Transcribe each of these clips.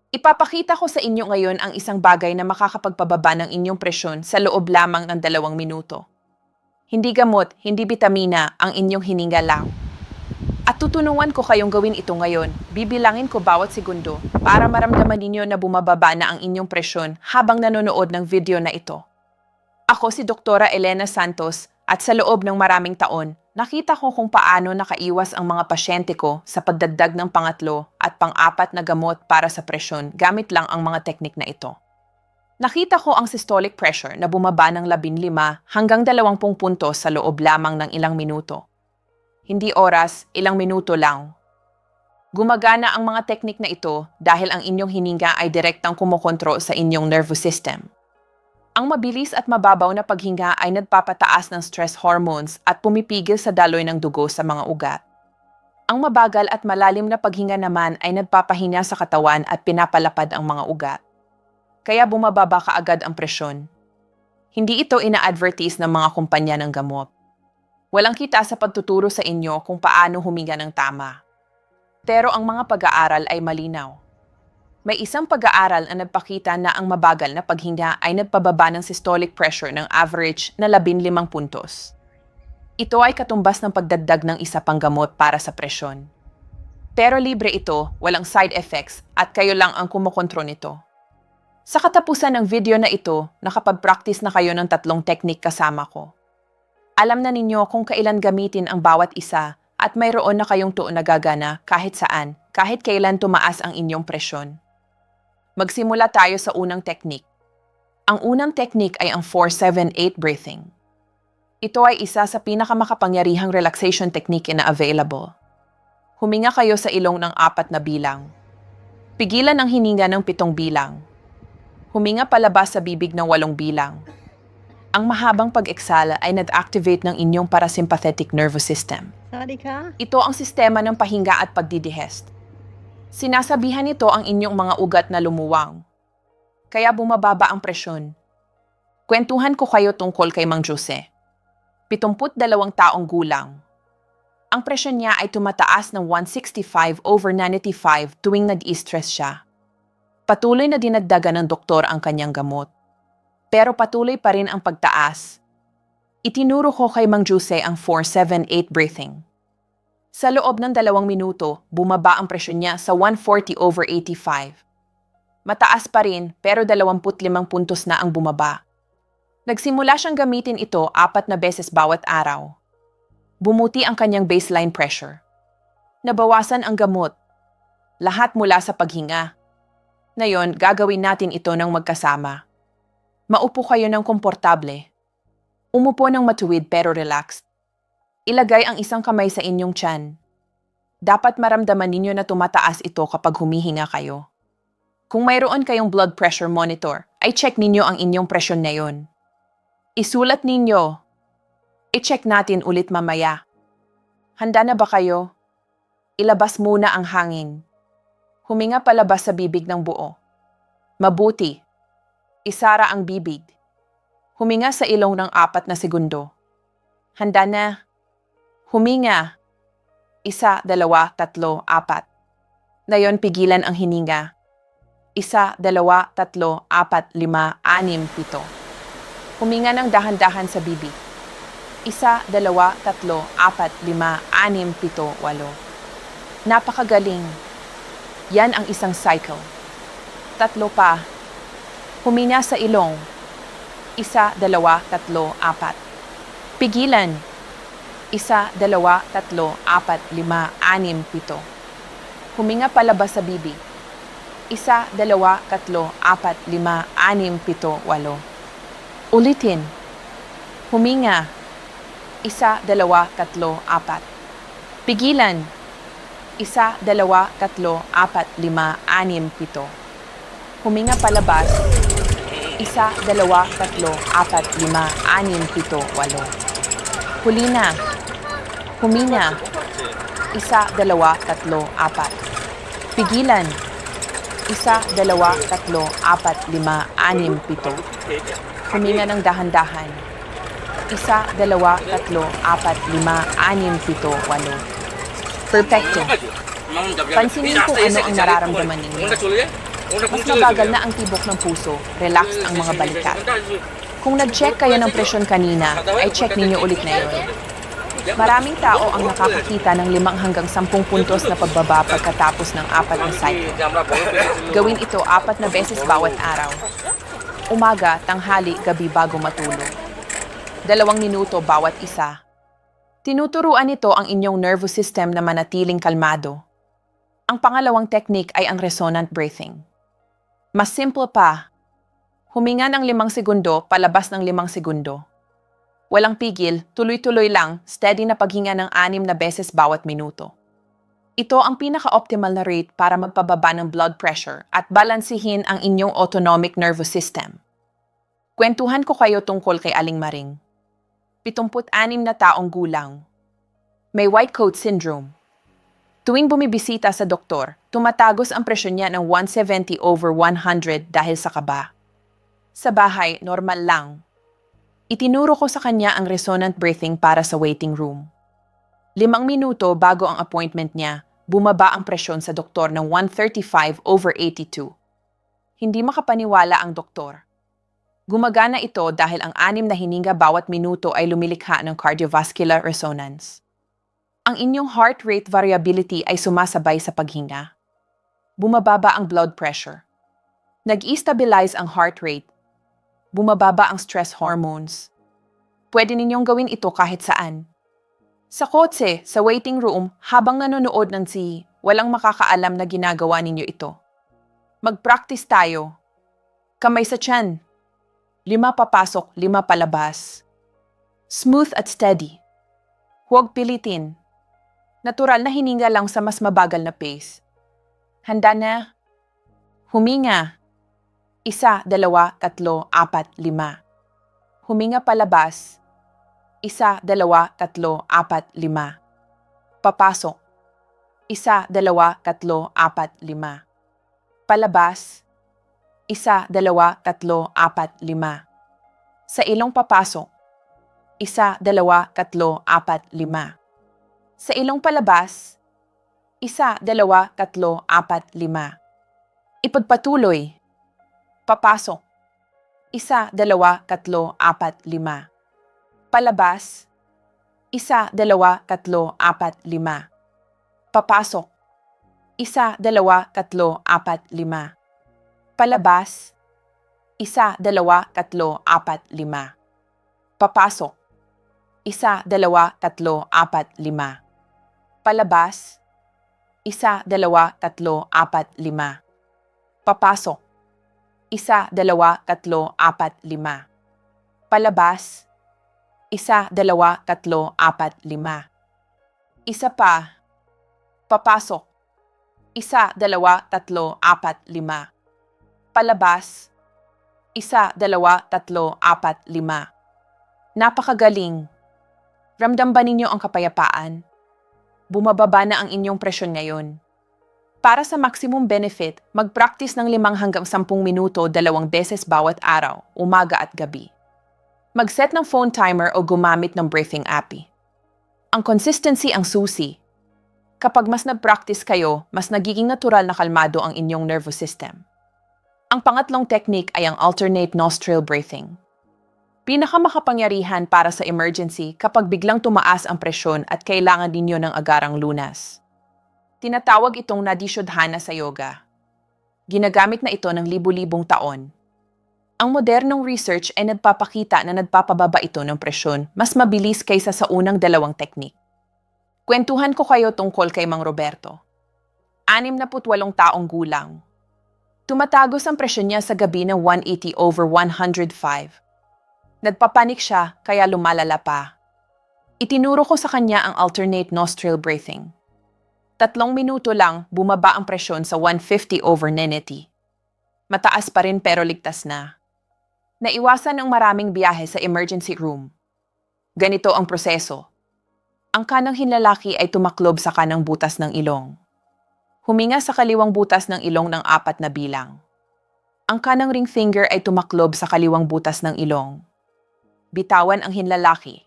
Ipapakita ko sa inyo ngayon ang isang bagay na makakapagpababa ng inyong presyon sa loob lamang ng 2 minuto. Hindi gamot, hindi bitamina, ang inyong hininga lang. At tutunuan ko kayong gawin ito ngayon. Bibilangin ko bawat segundo para maramdaman ninyo na bumababa na ang inyong presyon habang nanonood ng video na ito. Ako si Doktora Elena Santos at sa loob ng maraming taon, nakita ko kung paano nakaiwas ang mga pasyente ko sa pagdagdag ng pangatlo at pang-apat na gamot para sa presyon gamit lang ang mga teknik na ito. Nakita ko ang systolic pressure na bumaba ng 15 hanggang 20 puntos sa loob lamang ng ilang minuto. Hindi oras, ilang minuto lang. Gumagana ang mga teknik na ito dahil ang inyong hininga ay direktang kumokontrol sa inyong nervous system. Ang mabilis at mababaw na paghinga ay nagpapataas ng stress hormones at pumipigil sa daloy ng dugo sa mga ugat. Ang mabagal at malalim na paghinga naman ay nagpapahina sa katawan at pinapalapad ang mga ugat. Kaya bumababa kaagad ang presyon. Hindi ito ina-advertise ng mga kumpanya ng gamot. Walang kita sa pagtuturo sa inyo kung paano huminga ng tama. Pero ang mga pag-aaral ay malinaw. May isang pag-aaral na nagpakita na ang mabagal na paghinga ay nagpababa ng systolic pressure ng average na 15 puntos. Ito ay katumbas ng pagdagdag ng isa pang gamot para sa presyon. Pero libre ito, walang side effects at kayo lang ang kumokontrol nito. Sa katapusan ng video na ito, nakapag-practice na kayo ng 3 teknik kasama ko. Alam na ninyo kung kailan gamitin ang bawat isa at mayroon na kayong tuon na gagana kahit saan, kahit kailan tumaas ang inyong presyon. Magsimula tayo sa unang teknik. Ang unang teknik ay ang 4-7-8 breathing. Ito ay isa sa pinakamakapangyarihang relaxation technique na available. Huminga kayo sa ilong ng 4 na bilang. Pigilan ang hininga ng 7 bilang. Huminga palabas sa bibig ng 8 bilang. Ang mahabang pag-exhala ay nag-activate ng inyong parasympathetic nervous system. Ito ang sistema ng pahinga at pagdidihest. Sinasabihan nito ang inyong mga ugat na lumuwang. Kaya bumababa ang presyon. Kwentuhan ko kayo tungkol kay Mang Jose. 72 taong gulang. Ang presyon niya ay tumataas ng 165/95 tuwing nag-i-stress siya. Patuloy na dinagdagan ng doktor ang kanyang gamot. Pero patuloy pa rin ang pagtaas. Itinuro ko kay Mang Jose ang 4-7-8 breathing. Sa loob ng 2 minuto, bumaba ang presyon niya sa 140/85. Mataas pa rin pero 25 puntos na ang bumaba. Nagsimula siyang gamitin ito 4 na beses bawat araw. Bumuti ang kanyang baseline pressure. Nabawasan ang gamot. Lahat mula sa paghinga. Ngayon, gagawin natin ito ng magkasama. Maupo kayo ng komportable. Umupo ng matuwid pero relaxed. Ilagay ang isang kamay sa inyong tiyan. Dapat maramdaman ninyo na tumataas ito kapag humihinga kayo. Kung mayroon kayong blood pressure monitor, ay check ninyo ang inyong presyon na yon. Isulat ninyo. I-check natin ulit mamaya. Handa na ba kayo? Ilabas muna ang hangin. Huminga palabas sa bibig ng buo. Mabuti. Isara ang bibig. Huminga sa ilong ng 4 na segundo. Handa na. Huminga. 1, 2, 3, 4. Ngayon pigilan ang hininga. 1, 2, 3, 4, 5, 6, 7. Huminga ng dahan-dahan sa bibig. 1, 2, 3, 4, 5, 6, 7, 8. Napakagaling. Yan ang isang cycle. 3 pa. Huminga sa ilong. 1, 2, 3, 4. Pigilan. 1, 2, 3, 4, 5, 6, 7. Huminga palabas sa bibig. 1, 2, 3, 4, 5, 6, 7, 8. Ulitin. Huminga. 1, 2, 3, 4. Pigilan. 1, 2, 3, 4, 5, 6, 7. Huminga palabas. 1, 2, 3, 4, 5, 6, 7, 8. Huli na. Huminga. 1, 2, 3, 4. Pigilan. 1, 2, 3, 4, 5, 6, 7. Huminga ng dahan-dahan. 1, 2, 3, 4, 5, 6, 7, 8. Perfecto. Pansinin kung ano ang nararamdaman ninyo. Mas mabagal na ang tibok ng puso, relaxed ang mga balikat. Kung nag-check kayo ng presyon kanina, ay check ninyo ulit ngayon. Maraming tao ang nakakakita ng 5 hanggang 10 puntos na pagbaba pagkatapos ng 4 na cycle. Gawin ito 4 na beses bawat araw. Umaga, tanghali, gabi bago matulog. 2 minuto bawat isa. Tinuturuan nito ang inyong nervous system na manatiling kalmado. Ang pangalawang technique ay ang resonant breathing. Mas simple pa. Huminga ng 5 segundo, palabas ng 5 segundo. Walang pigil, tuloy-tuloy lang, steady na paghinga ng 6 na beses bawat minuto. Ito ang pinaka-optimal na rate para magpababa ng blood pressure at balansihin ang inyong autonomic nervous system. Kwentuhan ko kayo tungkol kay Aling Maring. 76 na taong gulang. May white coat syndrome. Tuwing bumibisita sa doktor, tumatagos ang presyon niya ng 170/100 dahil sa kaba. Sa bahay, normal lang. Itinuro ko sa kanya ang resonant breathing para sa waiting room. 5 minuto bago ang appointment niya, bumaba ang presyon sa doktor ng 135/82. Hindi makapaniwala ang doktor. Gumagana ito dahil ang 6 na hininga bawat minuto ay lumilikha ng cardiovascular resonance. Ang inyong heart rate variability ay sumasabay sa paghinga. Bumababa ang blood pressure. Nag-i-stabilize ang heart rate. Bumababa ang stress hormones. Pwede ninyong gawin ito kahit saan. Sa kotse, sa waiting room, habang nanonood ng walang makakaalam na ginagawa ninyo ito. Mag-practice tayo. Kamay sa tiyan. 5 papasok, 5 palabas. Smooth at steady. Huwag pilitin. Natural na hininga lang sa mas mabagal na pace. Handa na? Huminga. 1, 2, 3, 4, 5. Huminga palabas. 1, 2, 3, 4, 5. Papasok. 1, 2, 3, 4, 5. Palabas. 1, 2, 3, 4, 5. Sa ilong papasok. 1, 2, 3, 4, 5. Sa ilong palabas. 1, 2, 3, 4, 5. Ipagpatuloy. Papasok. 1, 2, 3, 4, 5. Palabas. 1, 2, 3, 4, 5. Papasok. 1, 2, 3, 4, 5. Palabas. 1, 2, 3, 4, 5. Papasok. 1, 2, 3, 4, 5. Palabas. 1, 2, 3, 4, 5. Papasok. 1, 2, 3, 4, 5. Palabas. 1, 2, 3, 4, 5. Isa pa. Papasok. 1, 2, 3, 4, 5. Palabas. 1, 2, 3, 4, 5. Napakagaling. Ramdam ba ninyo ang kapayapaan? Bumababa na ang inyong presyon ngayon. Para sa maximum benefit, mag-practice ng 5 hanggang 10 minuto 2 beses bawat araw, umaga at gabi. Mag-set ng phone timer o gumamit ng breathing app. Ang consistency ang susi. Kapag mas nag-practice kayo, mas nagiging natural na kalmado ang inyong nervous system. Ang pangatlong technique ay ang alternate nostril breathing. Pinakamakapangyarihan para sa emergency kapag biglang tumaas ang presyon at kailangan ninyo ng agarang lunas. Tinatawag itong nadishodhana sa yoga. Ginagamit na ito ng libu-libong taon. Ang modernong research ay nagpapakita na nagpapababa ito ng presyon mas mabilis kaysa sa unang 2 teknik. Kwentuhan ko kayo tungkol kay Mang Roberto. 68 taong gulang. Tumatagos ang presyon niya sa gabi ng 180/105. Nagpapanik siya kaya lumalala pa. Itinuro ko sa kanya ang alternate nostril breathing. 3 minuto lang bumaba ang presyon sa 150/90. Mataas pa rin pero ligtas na. Naiwasan ang maraming biyahe sa emergency room. Ganito ang proseso. Ang kanang hinlalaki ay tumaklob sa kanang butas ng ilong. Huminga sa kaliwang butas ng ilong ng 4 na bilang. Ang kanang ring finger ay tumaklob sa kaliwang butas ng ilong. Bitawan ang hinlalaki.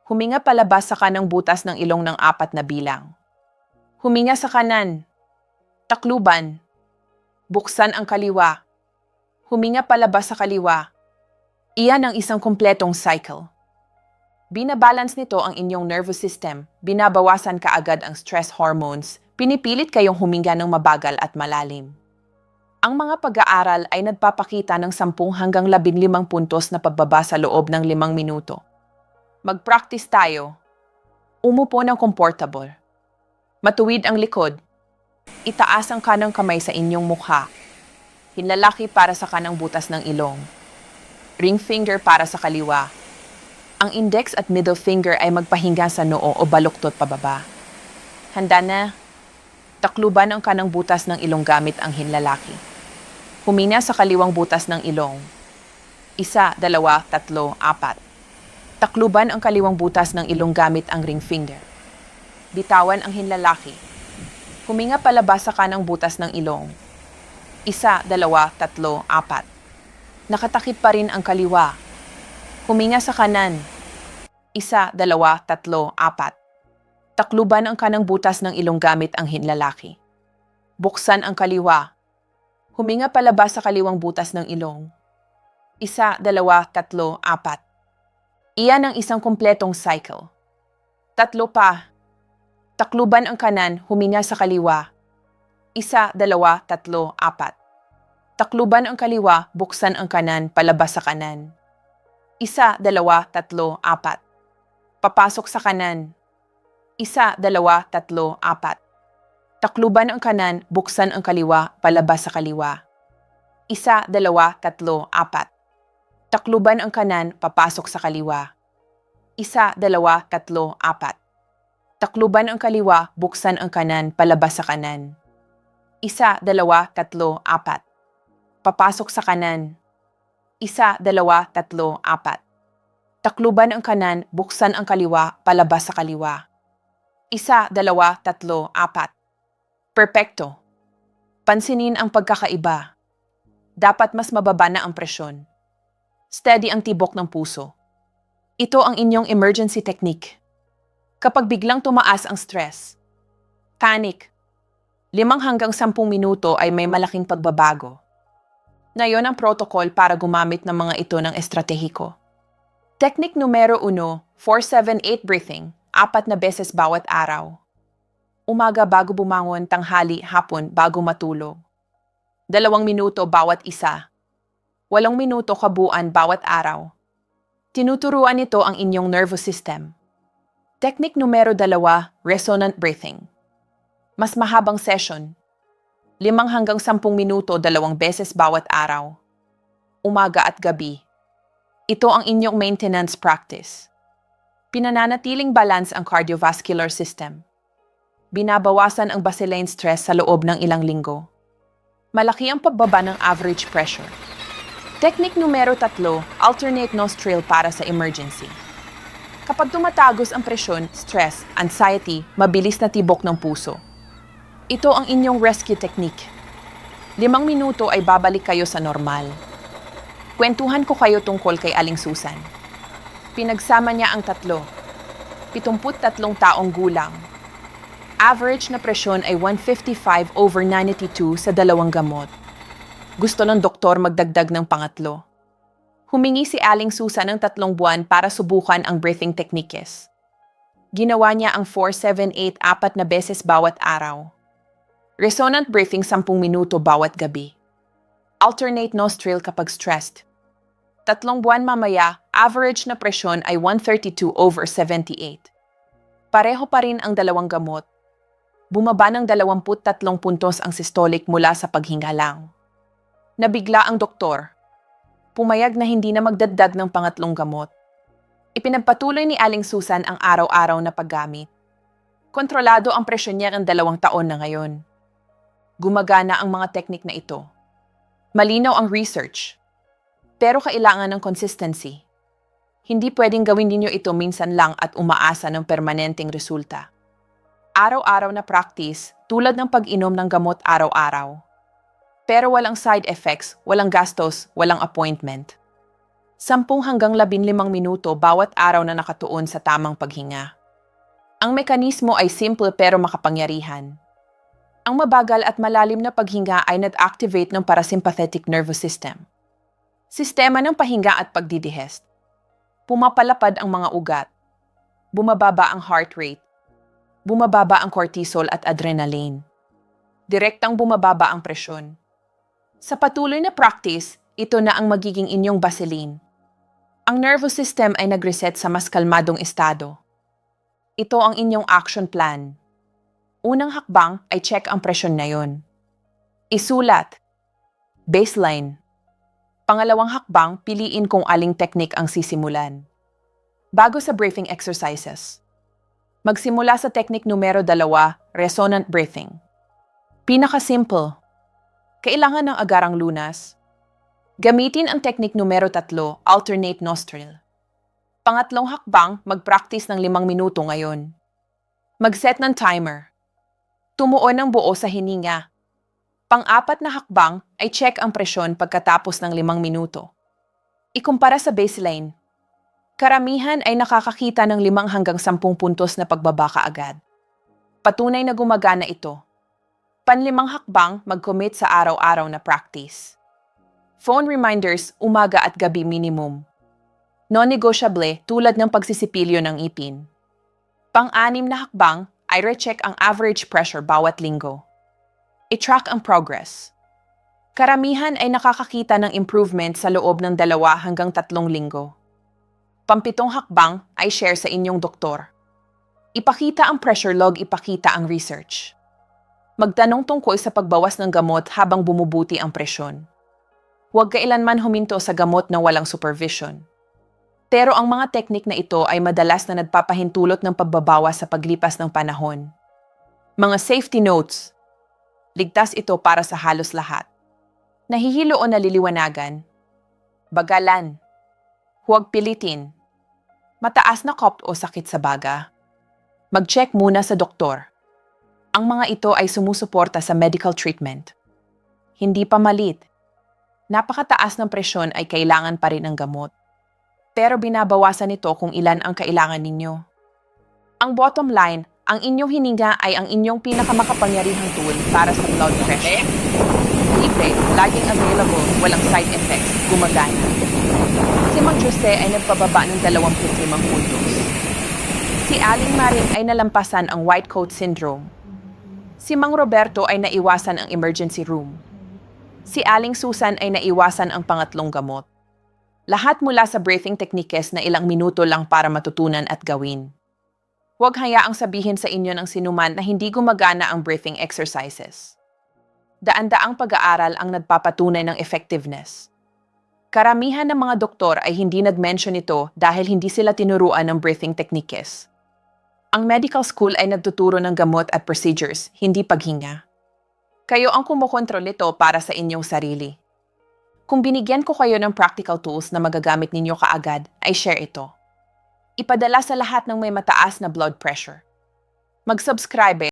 Huminga palabas sa kanang butas ng ilong ng 4 na bilang. Huminga sa kanan. Takluban. Buksan ang kaliwa. Huminga palabas sa kaliwa. Iyan ang isang kumpletong cycle. Binabalance nito ang inyong nervous system, binabawasan kaagad ang stress hormones, pinipilit kayong huminga ng mabagal at malalim. Ang mga pag-aaral ay nagpapakita ng 10 hanggang 15 puntos na pagbaba sa loob ng 5 minuto. Mag-practice tayo. Umupo ng comfortable. Matuwid ang likod. Itaas ang kanang kamay sa inyong mukha. Hinlalaki para sa kanang butas ng ilong. Ring finger para sa kaliwa. Ang index at middle finger ay magpahinga sa noo o baluktot pababa. Handa na? Takluban ang kanang butas ng ilong gamit ang hinlalaki. Humina sa kaliwang butas ng ilong. 1, 2, 3, 4. Takluban ang kaliwang butas ng ilong gamit ang ring finger. Bitawan ang hinlalaki. Huminga palabas sa kanang butas ng ilong. 1, 2, 3, 4. Nakatakip pa rin ang kaliwa. Huminga sa kanan. 1, 2, 3, 4. Takluban ang kanang butas ng ilong gamit ang hinlalaki. Buksan ang kaliwa. Huminga palabas sa kaliwang butas ng ilong. 1, 2, 3, 4. Iyan ang isang kumpletong cycle. 3 pa. Takluban ang kanan, huminga sa kaliwa. 1, 2, 3, 4. Takluban ang kaliwa, buksan ang kanan, palabas sa kanan. 1, 2, 3, 4. Papasok sa kanan. 1, 2, 3, 4. Takluban ang kanan, buksan ang kaliwa, palabas sa kaliwa. 1, 2, 3, 4. Takluban ang kanan, papasok sa kaliwa. 1, 2, 3, 4. Takluban ang kaliwa, buksan ang kanan, palabas sa kanan. 1, 2, 3, 4. Papasok sa kanan. 1, 2, 3, 4. Takluban ang kanan, buksan ang kaliwa, palabas sa kaliwa. 1, 2, 3, 4. Perpekto. Pansinin ang pagkakaiba. Dapat mas mababa na ang presyon. Steady ang tibok ng puso. Ito ang inyong emergency technique. Kapag biglang tumaas ang stress, panic, 5 hanggang 10 minuto ay may malaking pagbabago. Ngayon ang protocol para gumamit ng mga ito ng estratehiko. Technique numero 1, 4-7-8 breathing, 4 na beses bawat araw. Umaga bago bumangon, tanghali, hapon bago matulog. 2 minuto bawat isa. 8 minuto kabuuan bawat araw. Tinuturuan nito ang inyong nervous system. Technique numero 2, resonant breathing. Mas mahabang session. 5 hanggang 10 minuto 2 beses bawat araw. Umaga at gabi. Ito ang inyong maintenance practice. Pinananatiling balance ang cardiovascular system. Binabawasan ang baseline stress sa loob ng ilang linggo. Malaki ang pagbaba ng average pressure. Technique numero 3, alternate nostril para sa emergency. Kapag tumatagos ang presyon, stress, anxiety, mabilis na tibok ng puso. Ito ang inyong rescue technique. 5 minuto ay babalik kayo sa normal. Kwentuhan ko kayo tungkol kay Aling Susan. Pinagsama niya ang 73 taong gulang. Average na presyon ay 155/92 sa 2 gamot. Gusto ng doktor magdagdag ng pangatlo. Humingi si Aling Susan ng 3 buwan para subukan ang breathing techniques. Ginawa niya ang 4-7-8 4 na beses bawat araw. Resonant breathing 10 minuto bawat gabi. Alternate nostril kapag stressed. 3 buwan mamaya, average na presyon ay 132/78. Pareho pa rin ang 2 gamot. Bumaba ng 23 puntos ang systolic mula sa paghinga lang. Nabigla ang doktor. Pumayag na hindi na magdagdag ng pangatlong gamot. Ipinagpatuloy ni Aling Susan ang araw-araw na paggamit. Kontrolado ang presyon niya ng 2 taon na ngayon. Gumagana ang mga teknik na ito. Malinaw ang research. Pero kailangan ng consistency. Hindi pwedeng gawin ninyo ito minsan lang at umaasa ng permanenteng resulta. Araw-araw na practice tulad ng pag-inom ng gamot araw-araw. Pero walang side effects, walang gastos, walang appointment. 10 hanggang 15 minuto bawat araw na nakatuon sa tamang paghinga. Ang mekanismo ay simple pero makapangyarihan. Ang mabagal at malalim na paghinga ay nat-activate ng parasympathetic nervous system. Sistema ng pahinga at pagdidihest. Pumapalapad ang mga ugat. Bumababa ang heart rate. Bumababa ang cortisol at adrenaline. Direktang bumababa ang presyon. Sa patuloy na practice, ito na ang magiging inyong baseline. Ang nervous system ay nag-reset sa mas kalmadong estado. Ito ang inyong action plan. Unang hakbang ay check ang presyon na yon. Isulat. Baseline. Pangalawang hakbang, piliin kung aling teknik ang sisimulan. Bago sa breathing exercises. Magsimula sa teknik numero 2, resonant breathing. Pinaka-simple. Kailangan ng agarang lunas. Gamitin ang teknik numero 3, alternate nostril. Pangatlong hakbang, mag-practice ng 5 minuto ngayon. Mag-set ng timer. Tumuon ng buo sa hininga. Pang-apat na hakbang ay check ang presyon pagkatapos ng 5 minuto. Ikumpara sa baseline. Karamihan ay nakakakita ng 5 hanggang 10 puntos na pagbaba kaagad. Patunay na gumagana ito. Panlimang hakbang, mag-commit sa araw-araw na practice. Phone reminders, umaga at gabi minimum. Non-negotiable tulad ng pagsisipilyo ng ipin. Pang-anim na hakbang ay recheck ang average pressure bawat linggo. I-track ang progress. Karamihan ay nakakakita ng improvement sa loob ng 2 hanggang 3 linggo. Pampitong hakbang ay share sa inyong doktor. Ipakita ang pressure log, ipakita ang research. Magtanong tungkol sa pagbawas ng gamot habang bumubuti ang presyon. Huwag kailanman huminto sa gamot na walang supervision. Pero ang mga teknik na ito ay madalas na nagpapahintulot ng pagbabawas sa paglipas ng panahon. Mga safety notes. Ligtas ito para sa halos lahat. Nahihilo o naliliwanagan. Bagalan. Huwag pilitin. Mataas na cough o sakit sa baga. Mag-check muna sa doktor. Ang mga ito ay sumusuporta sa medical treatment. Hindi pa malit. Napakataas ng presyon ay kailangan pa rin ng gamot. Pero binabawasan ito kung ilan ang kailangan ninyo. Ang bottom line, ang inyong hininga ay ang inyong pinakamakapangyarihang tool para sa blood pressure. Libre, laging available, walang side effects, gumagana. Si Mang Jose ay nagpababa ng 25 puntos. Si Aling Maring ay nalampasan ang white coat syndrome. Si Mang Roberto ay naiwasan ang emergency room. Si Aling Susan ay naiwasan ang pangatlong gamot. Lahat mula sa breathing techniques na ilang minuto lang para matutunan at gawin. Huwag hayaang sabihin sa inyo ng sinuman na hindi gumagana ang breathing exercises. Daan-daang pag-aaral ang nagpapatunay ng effectiveness. Karamihan ng mga doktor ay hindi nag-mention ito dahil hindi sila tinuruan ng breathing techniques. Ang medical school ay nagtuturo ng gamot at procedures, hindi paghinga. Kayo ang kumukontrol nito para sa inyong sarili. Kung binigyan ko kayo ng practical tools na magagamit ninyo kaagad, ay share ito. Ipadala sa lahat ng may mataas na blood pressure. Mag-subscribe